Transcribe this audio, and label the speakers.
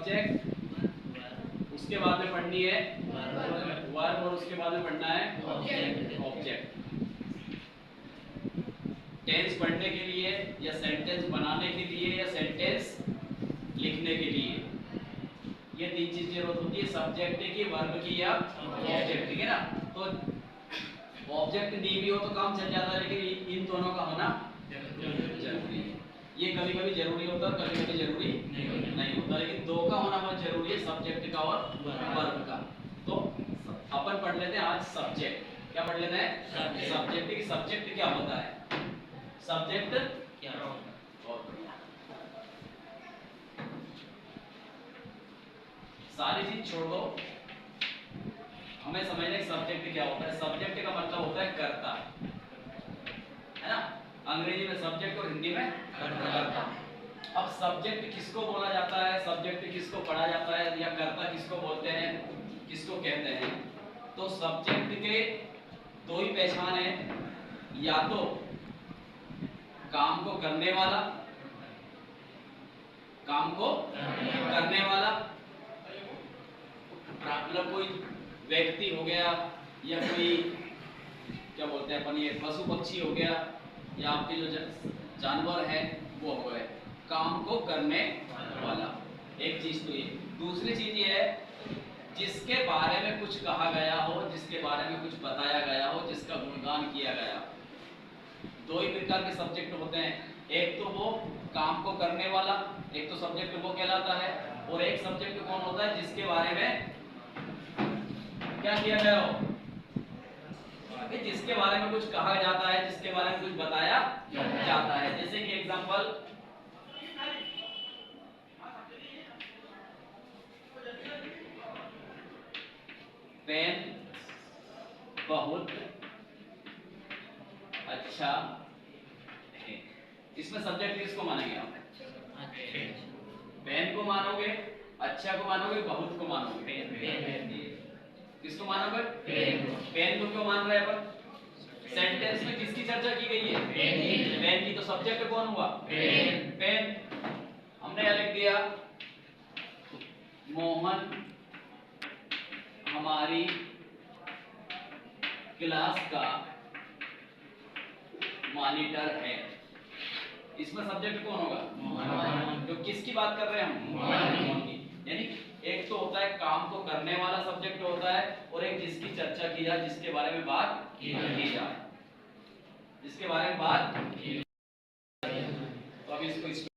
Speaker 1: Subject, उसके बाद में पढ़नी है वर्ब और उसके बाद में पढ़ना है ऑब्जेक्ट। टेंस पढ़ने के लिए या सेंटेंस बनाने के लिए या सेंटेंस लिखने के लिए ये तीन चीज जरूरत होती है, सब्जेक्ट की, वर्ब की या ऑब्जेक्ट, ठीक है ना। तो ऑब्जेक्ट नहीं भी हो तो काम चल जाता है, लेकिन इन दोनों का होना जरूरी है। ये कभी कभी जरूरी होता है और कभी कभी जरूरी नहीं होता, लेकिन दो का होना बहुत जरूरी है, सब्जेक्ट का और वर्ब का। तो अपन पढ़ लेते हैं आज सब्जेक्ट। क्या पढ़ लेते हैं? सब्जेक्ट की सब्जेक्ट क्या होता है, सब्जेक्ट क्या होता है। सारी चीज छोड़ दो, हमें समझना सब्जेक्ट क्या होता है। सब्जेक्ट का मतलब होता है कर्ता, है ना। अंग्रेजी में सब्जेक्ट और हिंदी में कर्ता। अब सब्जेक्ट किसको बोला जाता है, सब्जेक्ट किसको पढ़ा जाता है, या कर्ता किसको बोलते हैं, किसको कहते हैं? तो सब्जेक्ट के दो ही पहचान है, या तो काम को करने वाला, काम को करने वाला मतलब कोई व्यक्ति हो गया, या कोई क्या बोलते हैं अपन, ये पशु पक्षी हो गया, या आपके जो जानवर है वो हो गए, काम को करने वाला। एक चीज तो ये। दूसरी चीज ये है जिसके बारे में कुछ कहा गया हो, जिसके बारे में कुछ बताया गया हो, जिसका गुणगान किया गया। दो ही प्रकार के सब्जेक्ट होते हैं, एक तो वो काम को करने वाला, एक तो सब्जेक्ट वो कहलाता है, और एक सब्जेक्ट कौन होता है जिसके बारे में क्या किया गया हो, जिसके बारे में कुछ कहा जाता है, जिसके बारे में कुछ बताया जाता है। जैसे कि एग्जांपल, पेन बहुत अच्छा है, इसमें सब्जेक्ट किसको मानेंगे आप? पेन को मानोगे, अच्छा को मानोगे, बहुत को मानोगे? किसको मानोगे? पेन को क्यों मान रहे हैं अपन? सेंटेंस में किसकी चर्चा की गई है? पेन की। तो सब्जेक्ट कौन हुआ? पेन। हमने क्या लिख दिया? मोहन हमारी क्लास का मॉनिटर है। इसमें सब्जेक्ट कौन होगा? तो किसकी बात कर रहे हैं हम? मोहन की। यानी एक तो होता है काम को करने वाला सब्जेक्ट होता है, और एक जिसकी चर्चा की जाए, जिसके बारे में बात की जाए, जिसके बारे में बात। तो अब इसको